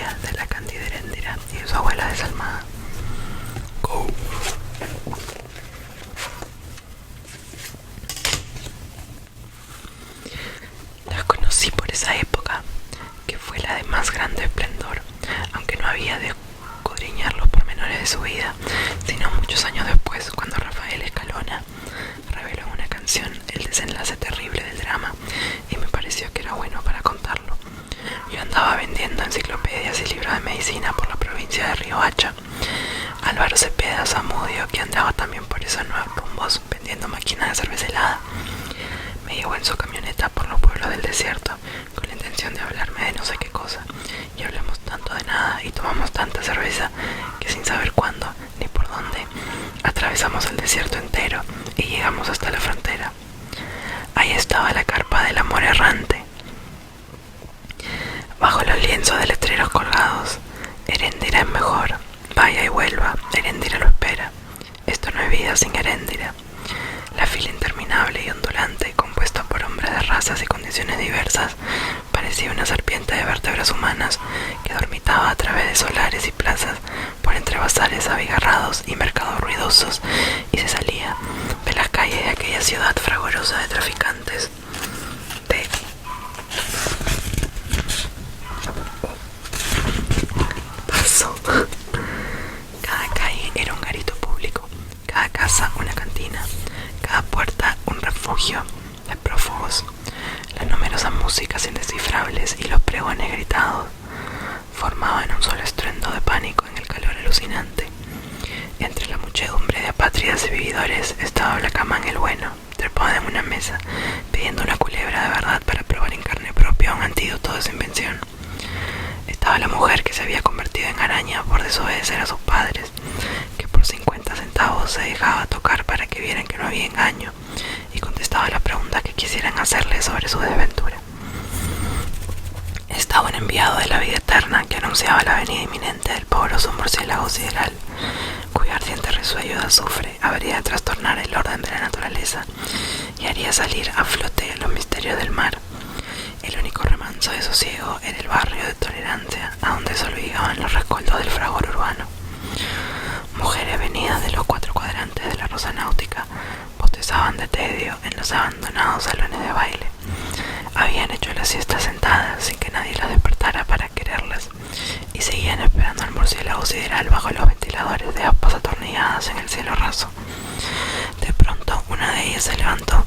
historia de la Cándida Heréndira y de su abuela desalmada. Go. La conocí por esa época, que fue la de más grande esplendor, aunque no había de escudriñar los pormenores de su vida, sino muchos años después, cuando Rafael Escalona reveló en una canción el desenlace terrible del drama, y me pareció que era bueno para contarlo. Yo andaba vendiendo enciclopedias y libros de medicina por la provincia de Riohacha. Álvaro Cepeda Zamudio, que andaba también por esos nuevos rumbos vendiendo máquinas de cerveza helada, me llevó en su camioneta por los pueblos del desierto con la intención de hablarme de no sé qué cosa, y hablamos tanto de nada y tomamos tanta cerveza que sin saber cuándo ni por dónde atravesamos el desierto entero y llegamos hasta la frontera. Ahí estaba la carpa del amor errante. Bajo los lienzos de letreros colgados: Heréndira es mejor, vaya y vuelva, Heréndira lo espera. Esto no es vida sin Heréndira. La fila interminable y ondulante, compuesta por hombres de razas y condiciones diversas, parecía una serpiente de vértebras humanas que dormitaba a través de solares y plazas, por entre bazares abigarrados y mercados ruidosos, y se salía de las calles de aquella ciudad fragorosa de traficantes de paso. Cada calle era un garito público, cada casa una cantina, cada puerta un refugio de prófugos. Las numerosas músicas indescifrables y los pregones gritados formaban un solo estruendo de pánico en el calor alucinante. Entre la muchedumbre de apátridas y vividores estaba Blacamán el bueno, trepado en una mesa, pidiendo una culebra de verdad para probar en carne propia un antídoto de su invención. Estaba la mujer que se había convertido en araña por desobedecer a sus padres, que por 50 centavos se dejaba tocar para que vieran que no había engaño, y contestaba las preguntas que quisieran hacerle sobre su desventura. Estaba un enviado de la vida eterna que anunciaba la venida inminente del poderoso murciélago sideral, cuyo ardiente resuello de azufre habría de trastornar el orden de la naturaleza y haría salir a flote los misterios del mar. El único remanso de sosiego era el barrio de Tolerancia, a donde solo llegaban los rescoldos del fragor urbano. Mujeres venidas de los 4 cuadrantes de la rosa náutica bostezaban de tedio en los abandonados salones de baile. Habían hecho la siesta sentadas sin que nadie las despertara para quererlas, y seguían esperando al murciélago sideral bajo los ventiladores de aspas atornilladas en el cielo raso. De pronto una de ellas se levantó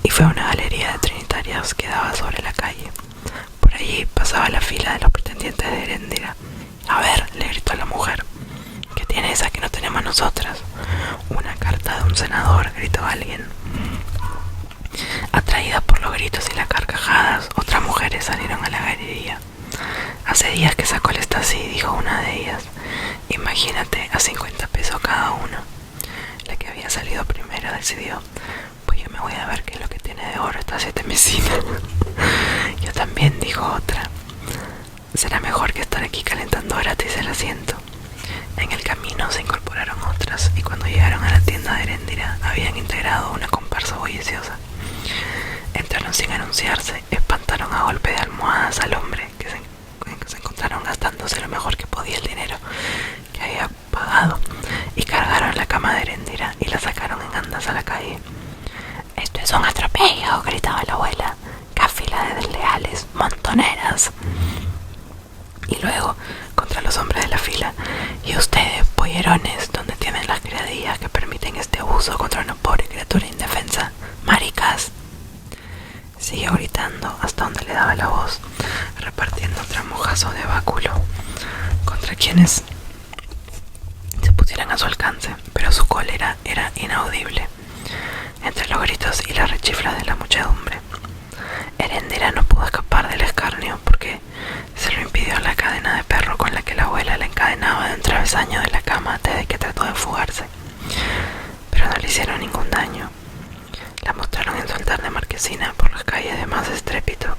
y fue a una galería de trinitarios que daba sobre la calle. Por allí pasaba la fila de los pretendientes de Heréndira. «A ver», le gritó a la mujer, «¿qué tiene esa que no tenemos nosotras?» «Una carta de un senador», gritó alguien. Atraídas por los gritos y las carcajadas, otras mujeres salieron a la galería. «Hace días que sacó el Stasi», dijo una de ellas. «Imagínate, a 50 pesos cada uno». La que había salido primero decidió: «Pues yo me voy a ver qué es lo que tiene de oro esta 7 mesinas». «Yo también», dijo otra. «Será mejor que estar aquí calentando gratis el asiento». En el camino se incorporaron otras, y cuando llegaron a la tienda de Heréndira habían integrado una comparsa bulliciosa. Entraron sin anunciarse, espantaron a golpe de almohadas al hombre que se encontraron gastándose lo mejor que podía el dinero que había pagado, y cargaron la cama de Heréndira y la sacaron en andas a la calle. «Esto es un atropello», gritaba la abuela. «¡Qué fila de desleales, montoneras!». Y luego, contra los hombres de la fila: «¿Y ustedes, pollerones, dónde tienen las criadillas que permiten este abuso contra una pobre criatura indefensa? ¡Maricas!». Siguió gritando hasta donde le daba la voz, repartiendo tramojazos de báculo contra quienes se pusieran a su alcance, pero su cólera era inaudible entre los gritos y las rechiflas de la muchedumbre. Heréndira no pudo escapar del escarnio porque se lo impidió la cadena de perro con la que la abuela la encadenaba de un travesaño de la cama desde que trató de fugarse. Pero no le hicieron ningún daño. La mostraron en su altar de marquesina por las calles de más estrépito,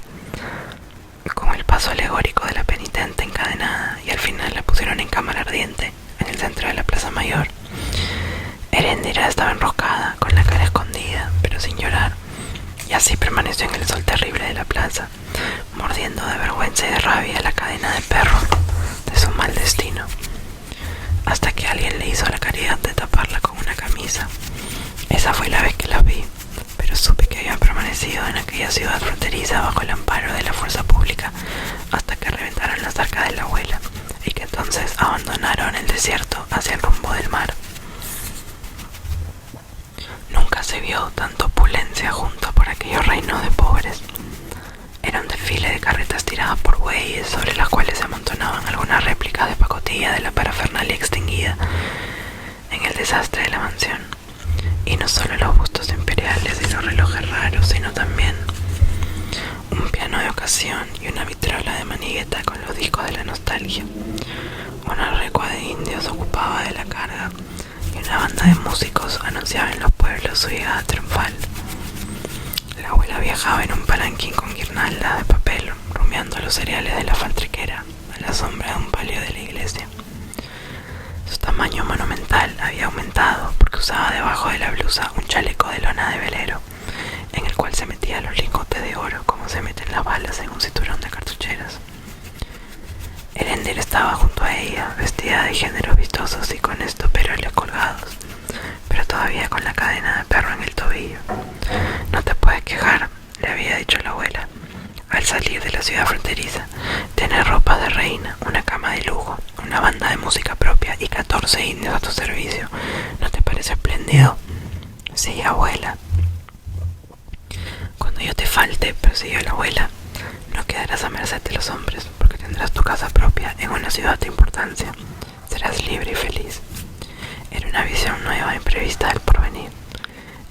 con el paso alegórico de la penitente encadenada, y al final la pusieron en cámara ardiente en el centro de la plaza mayor. Heréndira estaba enroscada, con la cara escondida, pero sin llorar, y así permaneció en el sol terrible de la plaza, mordiendo de vergüenza y de rabia la cadena de perro desierto hacia el rumbo del mar. Nunca se vio tanta opulencia junto por aquellos reinos de pobres. Era un desfile de carretas tiradas por bueyes sobre las cuales se amontonaban algunas réplicas de pacotilla de la parafernalia extinguida en el desastre de la mansión. Y no solo los bustos imperiales y los relojes raros, sino también un piano de ocasión y una vitrola de manigueta con los discos de la nostalgia. Una recua de indios ocupaba de la carga y una banda de músicos anunciaba en los pueblos su llegada triunfal. La abuela viajaba en un palanquín con guirnaldas de papel, rumiando los cereales de la faltriquera a la sombra de un palio de la iglesia. Su tamaño monumental había aumentado porque usaba debajo de la blusa un chaleco de lona de velero, en el cual se metía los lingotes de oro como se meten las balas en un cinturón de cartucheras. Erendir estaba junto a ella, vestida de géneros vistosos y con estoperoles colgados, pero todavía con la cadena de perro en el tobillo. No te puedes quejar, le había dicho la abuela. Al salir de la ciudad fronteriza, tener ropa de reina, una cama de lujo, una banda de música propia y 14 indios a tu servicio. ¿No te parece espléndido? Sí, abuela. Cuando yo te falte, prosiguió la abuela, no quedarás a merced de los hombres, porque tendrás tu casa propia en una ciudad de importancia. Serás libre y feliz. Era una visión nueva e imprevista del porvenir.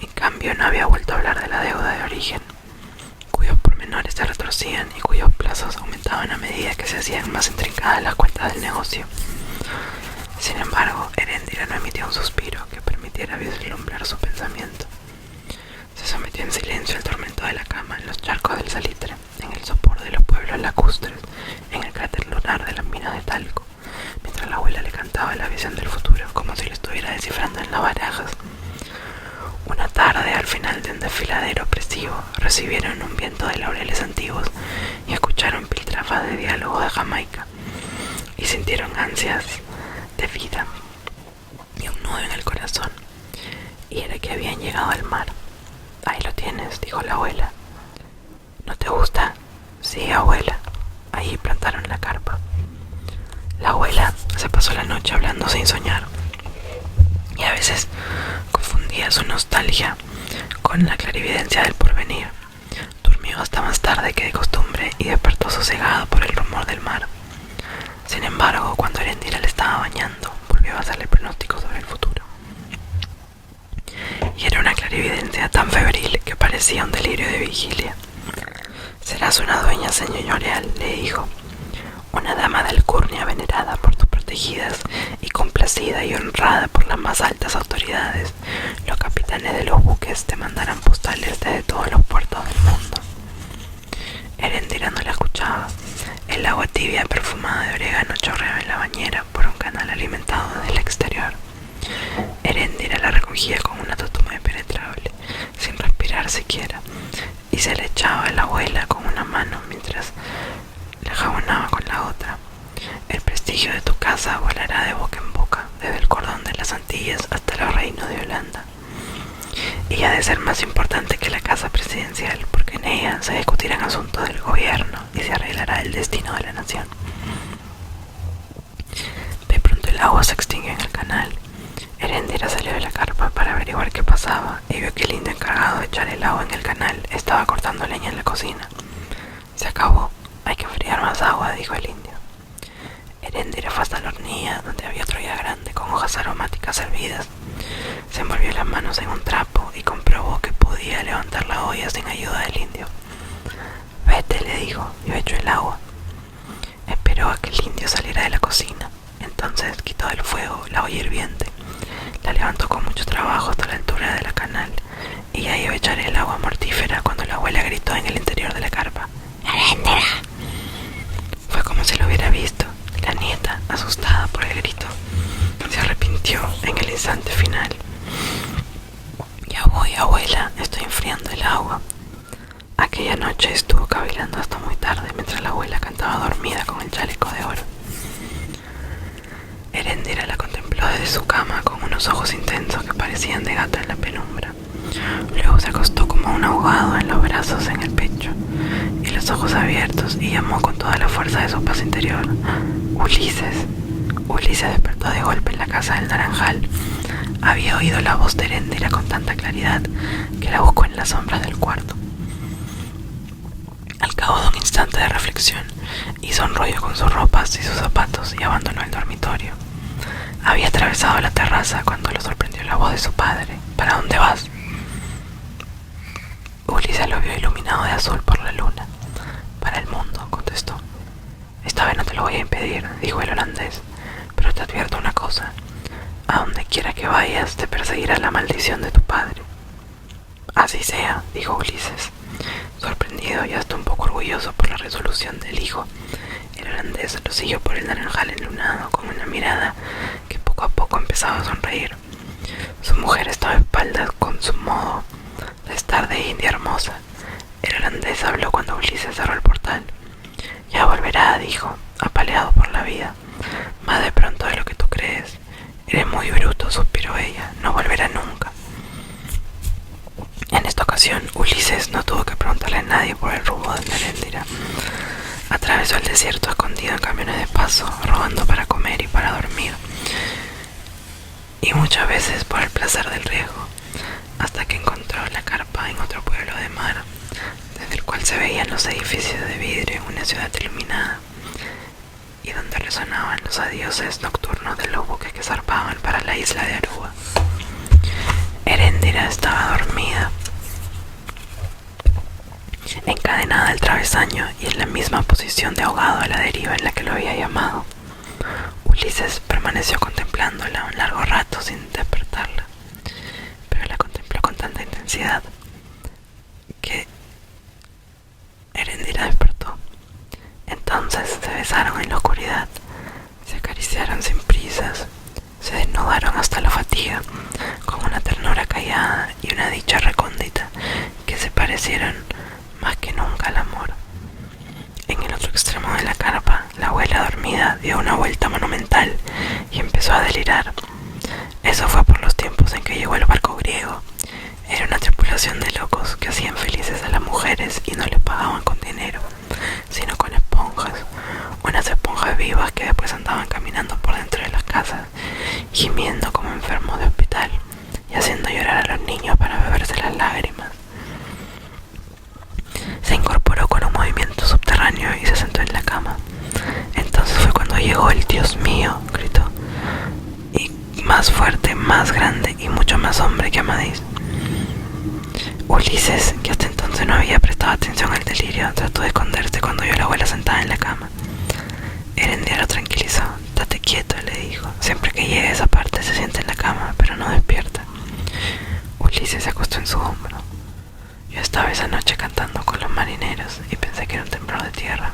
En cambio, no había vuelto a hablar de la deuda de origen, cuyos pormenores se retorcían y cuyos plazos aumentaban a medida que se hacían más intrincadas las cuentas del negocio. Sin embargo, Erendira no emitió un suspiro que permitiera vislumbrar su pensamiento. Se sometió en silencio al tormento de la cama, en los charcos del salitre, en el sopor de los pueblos lacustres, en el cráter lunar de las minas de talco, mientras la abuela le cantaba la visión del futuro, como si lo estuviera descifrando en las barajas. Una tarde, al final de un desfiladero opresivo, recibieron un viento de laureles antiguos y escucharon piltrafas de diálogo de Jamaica, y sintieron ansias de vida y un nudo en el corazón, y era que habían llegado al mar. Ahí lo tienes, dijo la abuela. ¿No te gusta? Sí, abuela. Ahí plantaron la carpa. La abuela se pasó la noche hablando sin soñar, y a veces confundía su nostalgia con la clarividencia del porvenir. Durmió hasta más tarde que de costumbre y despertó sosegado por el rumor del mar. Sin embargo, cuando Erendira le estaba bañando, volvió a hacerle pronósticos sobre el futuro. Y era una clarividencia tan febril que parecía un delirio de vigilia. Serás una dueña señorial, le dijo, una dama de alcurnia venerada por tus protegidas y complacida y honrada por las más altas autoridades. Los capitanes de los buques te mandarán postales desde todos los puertos del mundo. Erendira no la escuchaba. El agua tibia perfumada de orégano chorreaba en la bañera por un canal alimentado desde el exterior. Erendira la recogía con una totuma impenetrable, sin respirar siquiera, y se le echaba a la abuela con una mano mientras la jabonaba con la otra. El prestigio de tu casa volará de boca en boca, desde el cordón de las Antillas hasta los reinos de Holanda. Y ha de ser más importante que la casa presidencial, porque en ella se discutirán asuntos del gobierno y se arreglará el destino de la nación. De pronto el agua se extinguió en el canal. Erendira salió de la carpa para averiguar qué pasaba y vio que el indio encargado de echar el agua en el canal estaba cortando leña en la cocina. Se acabó, hay que enfriar más agua, dijo el indio. Erendira fue hasta la hornilla, donde había otra olla grande con hojas aromáticas hervidas. Se envolvió las manos en un trapo y comprobó que podía levantar la olla sin ayuda del indio. Vete, le dijo, yo echo el agua. Esperó a que el indio saliera de la cocina. Entonces quitó del fuego la olla hirviente. La levantó con mucho trabajo hasta la altura de la canal y ya iba a echar el agua mortífera cuando la abuela gritó en el interior de la carpa: ¡Erendira! Fue como si lo hubiera visto. La nieta, asustada por el grito, se arrepintió en el instante final. Ya voy, abuela, estoy enfriando el agua. Aquella noche estuvo cavilando hasta muy tarde mientras la abuela cantaba dormida con el chaleco de oro. Erendira la contempló desde su cama con unos ojos intensos que parecían de gata en la penumbra. Luego se acostó como un ahogado en los brazos en el pecho y los ojos abiertos y llamó con toda la fuerza de su paz interior: Ulises, Ulises despertó de golpe en la casa del naranjal. Había oído la voz de Heréndira con tanta claridad que la buscó en las sombras del cuarto. Al cabo de un instante de reflexión, hizo un rollo con sus ropas y sus zapatos y abandonó el dormitorio. Había atravesado la terraza cuando lo sorprendió la voz de su padre. ¿Para dónde vas? Ulises lo vio iluminado de azul por la luna. Para el mundo, contestó. Esta vez no te lo voy a impedir, dijo el holandés, pero te advierto una cosa. A donde quiera que vayas te perseguirá la maldición de tu padre. Así sea, dijo Ulises, sorprendido y hasta un poco orgulloso por la resolución del hijo. El holandés lo siguió por el naranjal enlunado con una mirada que poco a poco empezaba a sonreír. Su mujer estaba a espaldas con su modo de estar de india hermosa. El holandés habló cuando Ulises cerró el portal. Ya volverá, dijo, apaleado por la vida. Más de pronto de lo que tú crees. Eres muy bruto, suspiró ella. No volverá nunca. En esta ocasión, Ulises no tuvo que preguntarle a nadie por el rumbo de Heréndira. Atravesó el desierto escondido en camiones de paso, robando para comer y para dormir, y muchas veces por el placer del riesgo, hasta que encontró la carpa en otro pueblo de mar, desde el cual se veían los edificios de vidrio en una ciudad iluminada, y donde resonaban los adioses nocturnos de los buques que zarpaban para la isla de Aruba. Heréndira estaba dormida, encadenada al travesaño y en la misma posición de ahogado a la deriva en la que lo había llamado. Ulises permaneció contemplándola un largo rato sin despertarla, pero la contempló con tanta intensidad que Heréndira despertó. Entonces se besaron en la oscuridad, se acariciaron sin prisas, se desnudaron hasta la fatiga, con una ternura callada y una dicha recóndita que se parecieron más que nunca al amor. En el otro extremo de la carpa, la abuela dormida dio una vuelta monumental y empezó a delirar. Eso fue por los tiempos en que llegó el barco griego. Era una tripulación de locos que hacían felices a las mujeres y no les pagaban con dinero, sino con esponjas. Unas esponjas vivas que después andaban caminando por dentro de las casas, gimiendo como enfermos de hospital y haciendo llorar a los niños para beberse las lágrimas. Se incorporó con un movimiento subterráneo y se sentó en la cama. Entonces fue cuando llegó el Dios mío, gritó, y más fuerte, más grande y mucho más hombre que Amadís. Ulises, que hasta entonces no había prestado atención al delirio, trató de esconderse cuando vio a la abuela sentada en la cama. Heréndira lo tranquilizó. Date quieto, le dijo. Siempre que llegue a esa parte se sienta en la cama, pero no despierta. Ulises se acostó en su hombro. Yo estaba esa noche cantando con los marineros y pensé que era un temblor de tierra.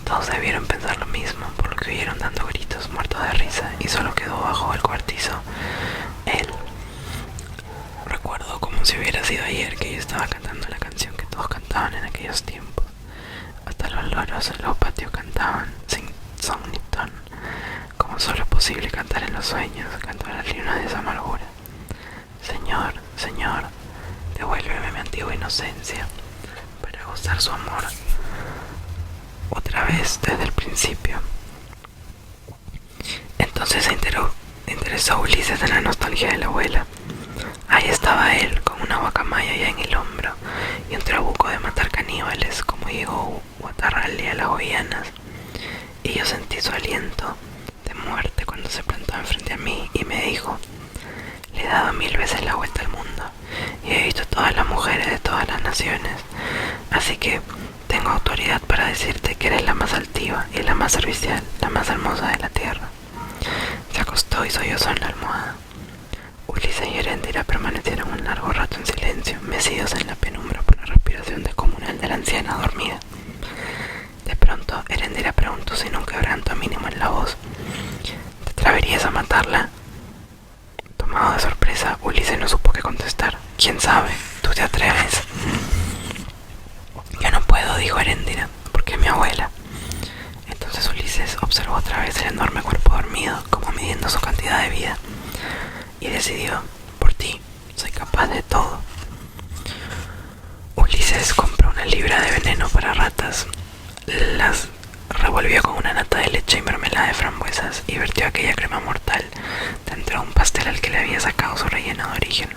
Todos debieron pensar lo mismo, por lo que huyeron dando gritos, muertos de risa, y solo quedó bajo el cobertizo él. Recuerdo como si hubiera sido ayer que yo estaba cantando la canción que todos cantaban en aquellos tiempos. Hasta los loros en los patios cantaban, sin son ni ton, como solo es posible cantar en los sueños, cantar las líneas de esa amargura. Señor, Señor, devuélveme mi antigua inocencia para gozar su amor otra vez desde el principio. Entonces se interesó Ulises en la nostalgia de la abuela. Ahí estaba él, con una guacamaya ya en el hombro y un trabuco de matar caníbales como Diego Guatarrali a las Guayanas. Y yo sentí su aliento de muerte cuando se plantó enfrente a mí y me dijo: le he dado 1000 veces la vuelta al mundo y he visto todas las mujeres de todas las naciones, así que tengo autoridad para decirte que eres la más altiva y la más servicial, la más hermosa de la tierra. Se acostó y sollozó en la almohada. Ulises y Heréndira permanecieron un largo rato en silencio, mecidos en la penumbra por la respiración descomunal de la anciana dormida. De pronto, Heréndira preguntó sin un quebranto mínimo en la voz: ¿te atreverías a matarla? Tomado de sorpresa, Ulises no supo qué contestar. ¿Quién sabe? ¿Tú te atreves? Yo no puedo, dijo Heréndira, porque es mi abuela. Entonces Ulises observó otra vez el enorme cuerpo dormido, como midiendo su cantidad de vida, y decidió: por ti, soy capaz de todo. Ulises compró 1 libra de veneno para ratas, las revolvió con una nata de leche y mermelada de frambuesas y vertió pastel al que le había sacado su relleno de origen.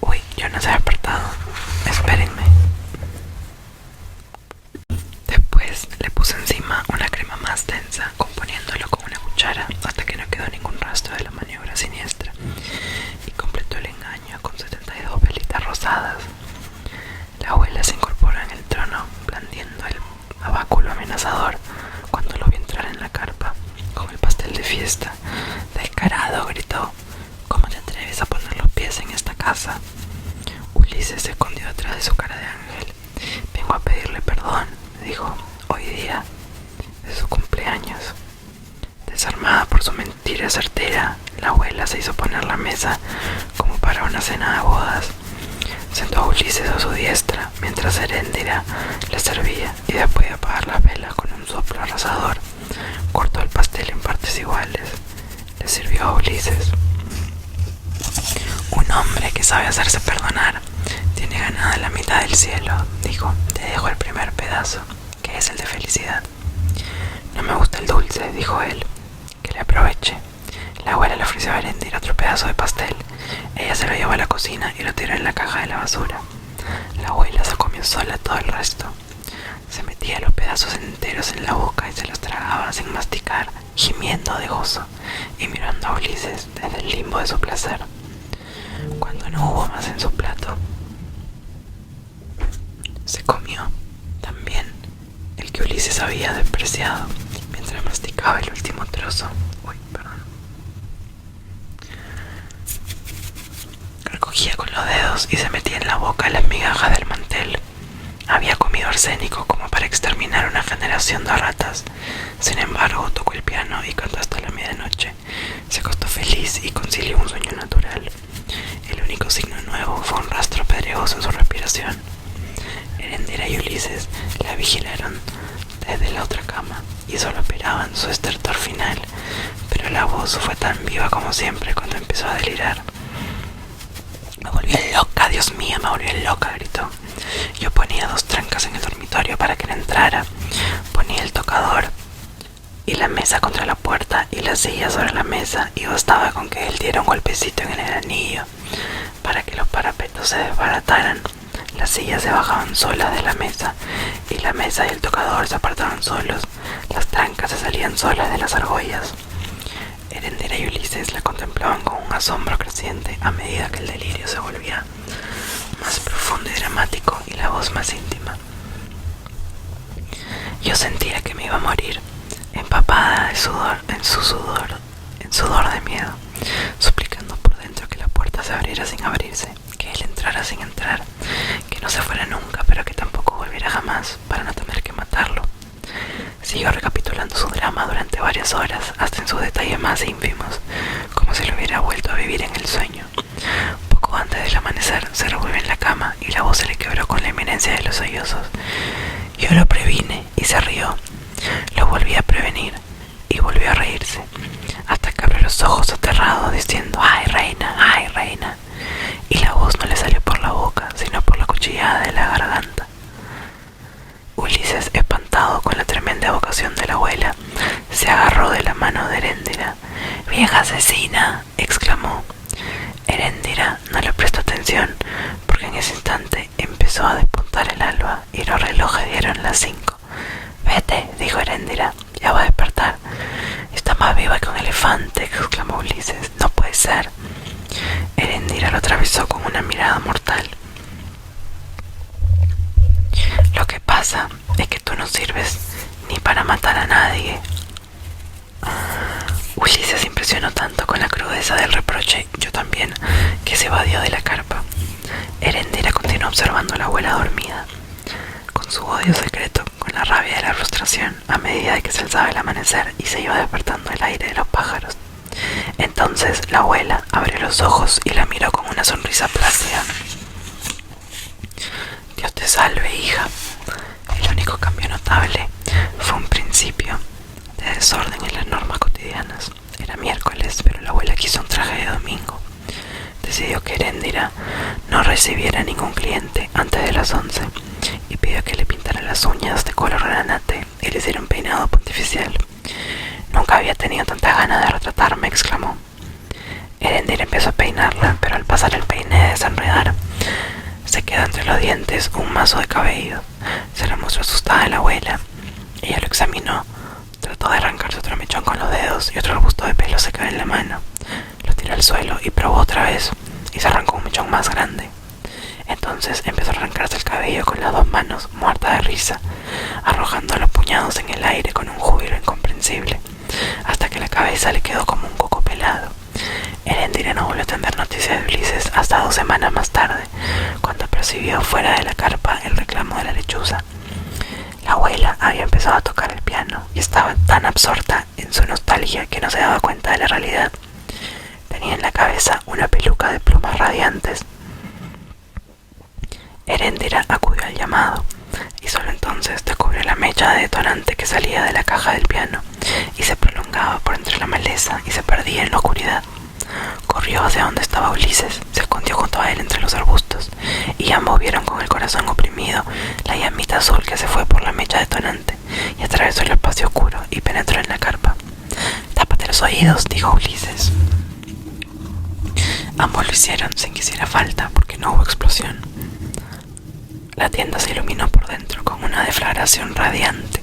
Uy, yo no se ha despertado. Espérenme. Después le puse encima una crema más densa, componiéndolo con una cuchara hasta que no quedó ningún rastro de la maniobra siniestra, y completó el engaño con 72 velitas rosadas. La abuela se incorporó en el trono, blandiendo el báculo amenazador cuando lo vi entrar en la carpa con el pastel de fiesta. Descarado, gritó. ¿Cómo te atreves a poner los pies en esta casa? Ulises se escondió detrás de su cara de ángel. Vengo a pedirle perdón, dijo. Hoy día es su cumpleaños. Desarmada por su mentira certera, la abuela se hizo poner la mesa como para una cena de bodas. Sentó a Ulises a su diestra mientras Heréndira le servía, y después de apagar las velas con un soplo arrasador, cortó el pastel en partes iguales. Le sirvió a Ulises. Un hombre que sabe hacerse perdonar tiene ganada la mitad del cielo, dijo. Te dejo el primer pedazo, que es el de felicidad. No me gusta el dulce, dijo él. Que le aproveche. La abuela le ofreció a Heréndira otro pedazo de pastel. Ella se lo llevó a la cocina y lo tiró en la caja de la basura. La abuela se comió sola todo el resto. Se metía los pedazos enteros en la boca y se los tragaba sin masticar, gimiendo de gozo y mirando a Ulises desde el limbo de su placer. Cuando no hubo más en su plato, se comió también el que Ulises había despreciado mientras masticaba el último trozo. Recogía con los dedos y se metía en la boca las migajas del mantel. Había comido arsénico como para exterminar una generación de ratas. Sin embargo, tocó el piano y cantó hasta la medianoche. Se acostó feliz y concilió un sueño natural. El único signo nuevo fue un rastro pedregoso en su respiración. Heréndira y Ulises la vigilaron desde la otra cama y solo esperaban su estertor final, pero la voz fue tan viva como siempre cuando empezó a delirar. Me volví loca, Dios mío, me volví loca, gritó. Yo ponía 2 trancas en el dormitorio para que no entrara. Ponía el tocador y la mesa contra la puerta y la silla sobre la mesa, y bastaba con que él diera un golpecito en el anillo para que los parapetos se desbarataran. Las sillas se bajaban solas de la mesa, y la mesa y el tocador se apartaban solos. Las trancas se salían solas de las argollas. Heréndira y Ulises la contemplaban con un asombro creciente a medida que el delirio se volvía más profundo y dramático y la voz más íntima. Yo sentía que me iba a morir, empapada de sudor, en sudor de miedo, suplicando por dentro que la puerta se abriera sin abrirse, que él entrara sin entrar, que no se fuera nunca, pero que tampoco volviera jamás, para no tener que matarlo. Siguió recapitulando su drama durante varias horas, hasta en sus detalles más ínfimos, como si lo hubiera vuelto a vivir en el sueño. Poco antes del amanecer se revolvió en la cama y la voz se le quebró con la inminencia de los sollozos. Yo lo previne y se rió. Lo volví a prevenir y volvió a reírse, hasta que abrió los ojos aterrado diciendo ¡ay, reina! ¡Ay, reina! Y la voz no le salió por la boca, sino por la cuchillada de la garganta. Ulises, espantado con la tremenda evocación de la abuela, se agarró de la mano de Heréndira. ¡Vieja asesina!, exclamó. Heréndira no le prestó atención, porque en ese instante empezó a despuntar el alba y los relojes dieron las 5. Vete, dijo Heréndira, ya va a despertar. Está más viva que un elefante, exclamó Ulises. No puede ser. Heréndira lo atravesó con una mirada mortal. Lo que pasa es que tú no sirves ni para matar a nadie. Ulises se impresionó tanto con la crudeza del reproche, yo también, que se evadió de la carpa. Heréndira continuó observando a la abuela dormida, con su odio secreto, con la rabia de la frustración, a medida que se alzaba el amanecer y se iba despertando el aire de los pájaros. Entonces la abuela abrió los ojos y la miró con una sonrisa plácida. Dios te salve, hija. El único cambio notable fue un principio de desorden en las normas cotidianas. Era miércoles, pero la abuela quiso un traje de domingo. Decidió que Heréndira no recibiera ningún cliente antes de las 11 y pidió que le pintara las uñas de color granate y le hiciera un peinado pontificial. Nunca había tenido tantas ganas de retratarme, exclamó. mazo de cabello. Se le mostró asustada a la abuela. Ella lo examinó. Trató de arrancarse otro mechón con los dedos y otro arbusto de pelo se quedó en la mano. Lo tiró al suelo y probó otra vez y se arrancó un mechón más grande. Entonces empezó a arrancarse el cabello con las dos manos, muerta de risa, arrojando los puñados en el aire con un júbilo incomprensible, hasta que la cabeza le quedó como un coco pelado. Erendira no volvió a tener noticias de Ulises hasta 2 semanas más tarde, cuando percibió fuera de la carpa el reclamo de la lechuza. La abuela había empezado a tocar el piano y estaba tan absorta en su nostalgia que no se daba cuenta de la realidad. Tenía en la cabeza una peluca de plumas radiantes. Erendira acudió al llamado y solo entonces descubrió la mecha de detonante que salía de la caja del piano y se prolongaba por entre la maleza y se perdía en la oscuridad. Corrió hacia donde estaba Ulises, se escondió junto a él entre los arbustos y ambos vieron con el corazón oprimido la llamita azul que se fue por la mecha detonante y atravesó el espacio oscuro y penetró en la carpa. «Tápate los oídos», dijo Ulises. Ambos lo hicieron sin que hiciera falta porque no hubo explosión. La tienda se iluminó por dentro con una deflagración radiante.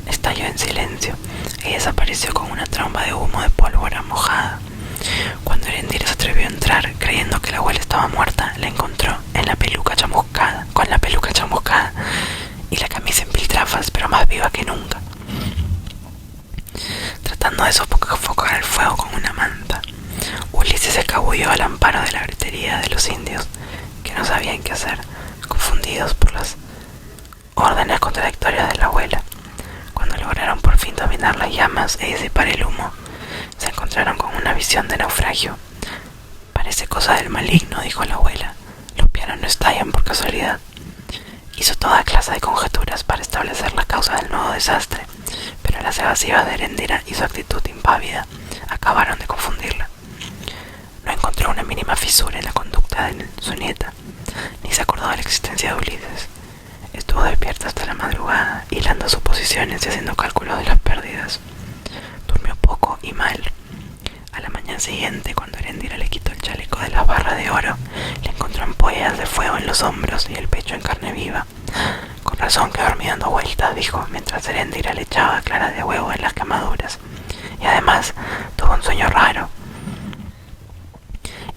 Estalló en silencio y desapareció con una tromba de humo de pólvora mojada. Cuando Erendira se atrevió a entrar, creyendo que la abuela estaba muerta, la encontró en la peluca chamuscada, con la peluca chamuscada y la camisa en piltrafas, pero más viva que nunca, tratando de sofocar el fuego con una manta. Ulises se escabulló al amparo de la gritería de los indios, que no sabían qué hacer, confundidos por las órdenes contradictorias de la abuela. Cuando lograron por fin dominar las llamas y disipar el humo, se encontraron con una visión de naufragio. «Parece cosa del maligno», dijo la abuela. «Los pianos no estallan por casualidad». Hizo toda clase de conjeturas para establecer la causa del nuevo desastre, pero las evasivas de Erendira y su actitud impávida acabaron de confundirla. No encontró una mínima fisura en la conducta de su nieta, ni se acordó de la existencia de Ulises. Estuvo despierta hasta la madrugada, hilando suposiciones y haciendo cálculos de las pérdidas. Durmió poco y mal. A la mañana siguiente, cuando Erendira le quitó el chaleco de las barras de oro, le encontró ampollas de fuego en los hombros y el pecho en carne viva. «Con razón que dormí dando vueltas», dijo, mientras Erendira le echaba claras de huevo en las quemaduras. «Y además, tuvo un sueño raro».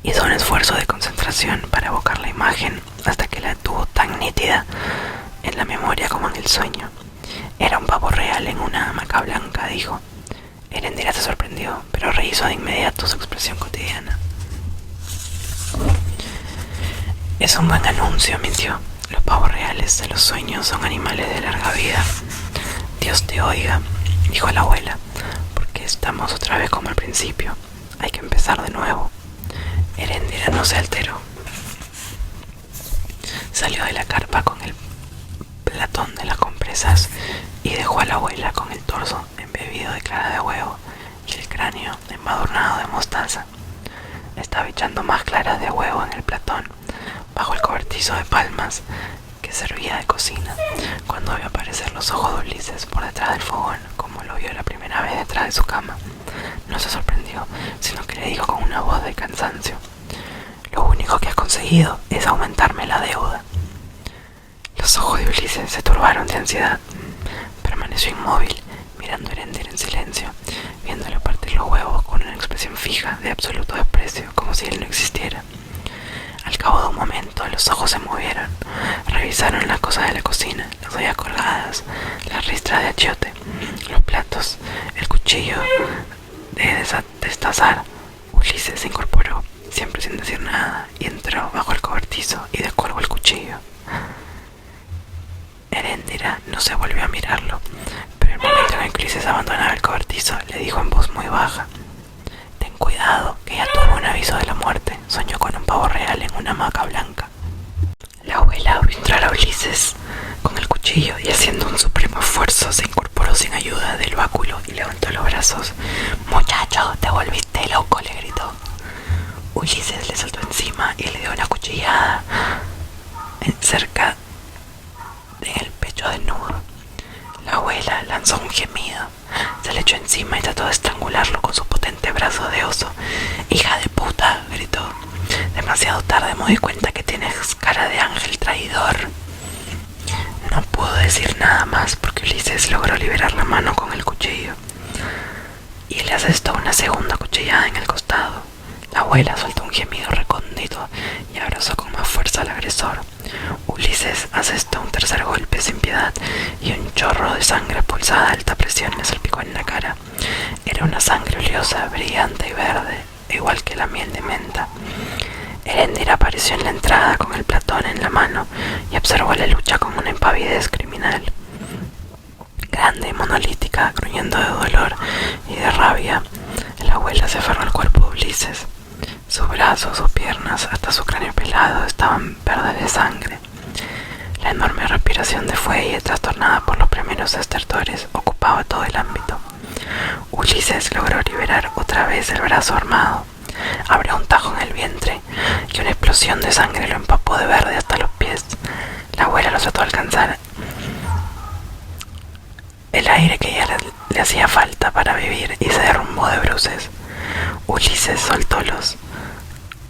Hizo un esfuerzo de concentración para evocar la imagen hasta que la tuvo tan nítida en la memoria como en el sueño. «Era un pavo real en una hamaca blanca», dijo. Erendira se sorprendió, pero rehizo de inmediato su expresión cotidiana. «Es un buen anuncio», mintió. «Los pavos reales de los sueños son animales de larga vida». «Dios te oiga», dijo la abuela, «porque estamos otra vez como al principio. Hay que empezar de nuevo». Erendira no se alteró. Salió de la carpa con el platón de las compresas y dejó a la abuela con el torso embebido de clara de huevo y el cráneo embadurnado de mostaza. Estaba echando más claras de huevo en el platón, bajo el cobertizo de palmas que servía de cocina, cuando vio aparecer los ojos de Ulises por detrás del fogón, como lo vio la primera vez detrás de su cama. No se sorprendió, sino que le dijo con una voz de cansancio: «Lo único que has conseguido es aumentarme la deuda». Los ojos de Ulises se turbaron de ansiedad. Permaneció inmóvil, mirando a Erendira en silencio, viéndole partir los huevos con una expresión fija de absoluto desprecio, como si él no existiera. Al cabo de un momento los ojos se movieron, revisaron las cosas de la cocina, las ollas colgadas, las ristras de achiote, los platos, el cuchillo de destazar. Ulises se incorporó, siempre sin decir nada, y entró bajo el cobertizo y descolgó el cuchillo. Erendira no se volvió a mirarlo, pero el momento en el que Ulises abandonaba el cobertizo, le dijo en voz muy baja: «Ten cuidado, que ya tuvo un aviso de la muerte. Soñó con un pavo real en una hamaca blanca». La abuela vio entrar a Ulises con el cuchillo y, haciendo un supremo esfuerzo, se incorporó sin ayuda del báculo y levantó los brazos. «Muchacho, te volviste loco», le gritó. Ulises le saltó encima y le dio una cuchillada cerca en el pecho desnudo. La abuela lanzó un gemido, se le echó encima y trató de estrangularlo con su potente brazo de oso. «¡Hija de puta!», gritó. «Demasiado tarde me doy cuenta que tienes cara de ángel traidor». decir nada más porque Ulises logró liberar la mano con el cuchillo y le asestó una segunda cuchillada en el costado. La abuela soltó un gemido recóndito y abrazó con más fuerza al agresor. Ulises asestó un tercer golpe sin piedad y un chorro de sangre pulsada a alta presión le salpicó en la cara. Era una sangre oleosa, brillante y verde, igual que la miel de menta. Erendira apareció en la entrada con el platón en la mano y observó la lucha con una impavidez criminal. Grande y monolítica, gruñendo de dolor y de rabia, la abuela se aferró al cuerpo de Ulises. Sus brazos, sus piernas, hasta su cráneo pelado estaban verdes de sangre. La enorme respiración de fuelle, trastornada por los primeros estertores, ocupaba todo el ámbito. Ulises logró liberar otra vez el brazo armado. Abrió un tajo en el vientre y una explosión de sangre lo empapó de verde hasta los pies. La abuela lo trató de alcanzar el aire que ya le hacía falta para vivir y se derrumbó de bruces. Ulises soltó los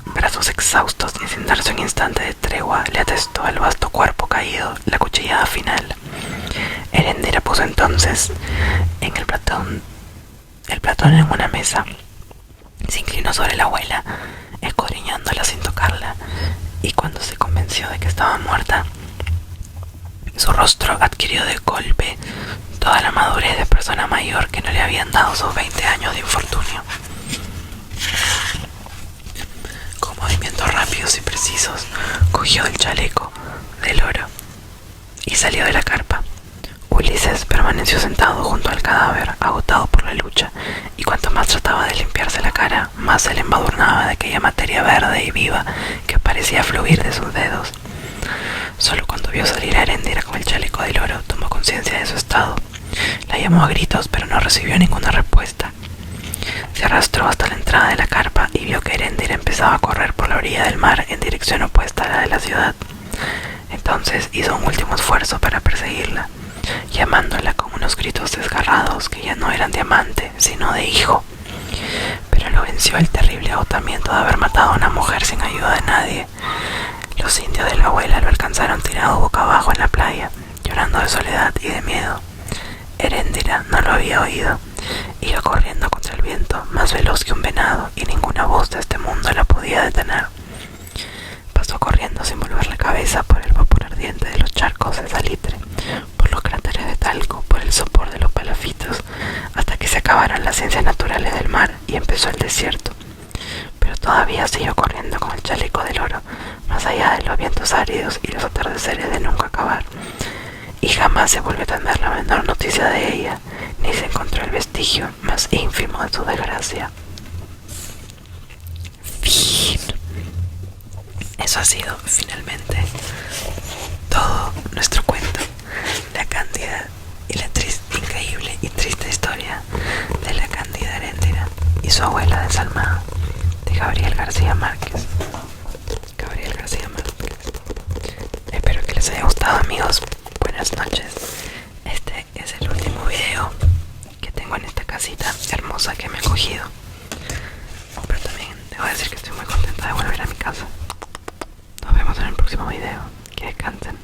brazos exhaustos y sin darse un instante de tregua le atestó al vasto cuerpo caído la cuchillada final. Erendira puso entonces en el platón en una mesa. Se inclinó sobre la abuela, escudriñándola sin tocarla, y cuando se convenció de que estaba muerta, su rostro adquirió de golpe toda la madurez de persona mayor que no le habían dado sus 20 años de infortunio. Con movimientos rápidos y precisos, cogió el chaleco del oro y salió de la carpa. Ulises permaneció sentado junto al cadáver, agotado por la lucha, y cuanto más trataba de limpiarse la cara, más se le embadurnaba de aquella materia verde y viva que parecía fluir de sus dedos. Solo cuando vio salir a Erendira con el chaleco del oro, tomó conciencia de su estado. La llamó a gritos, pero no recibió ninguna respuesta. Se arrastró hasta la entrada de la carpa y vio que Erendira empezaba a correr por la orilla del mar en dirección opuesta a la de la ciudad. Entonces hizo un último esfuerzo para perseguirla, llamándola con unos gritos desgarrados que ya no eran de amante, sino de hijo. Pero lo venció el terrible agotamiento de haber matado a una mujer sin ayuda de nadie. Los indios de la abuela lo alcanzaron tirado boca abajo en la playa, llorando de soledad y de miedo. Erendira no lo había oído. Iba corriendo contra el viento, más veloz que un venado, y ninguna voz de este mundo la podía detener. Pasó corriendo sin volver la cabeza por el vapor ardiente de los charcos de salitre, por los cráteres de talco, por el sopor de los palafitos, hasta que se acabaron las ciencias naturales del mar y empezó el desierto. Pero todavía siguió corriendo con el chaleco del oro, más allá de los vientos áridos y los atardeceres de nunca acabar. Y jamás se volvió a tener la menor noticia de ella, ni se encontró el vestigio más ínfimo de su desgracia. Fin. Eso ha sido finalmente todo nuestro cuento, la Cándida y la increíble y triste historia de la Cándida Erendira y su abuela desalmada, de Gabriel García Márquez. Espero que les haya gustado, amigos. Buenas noches. Este es el último video que tengo en esta casita hermosa que me he cogido, pero también debo decir que estoy muy contenta de volver a mi casa. Nos vemos en el próximo video. Que descansen.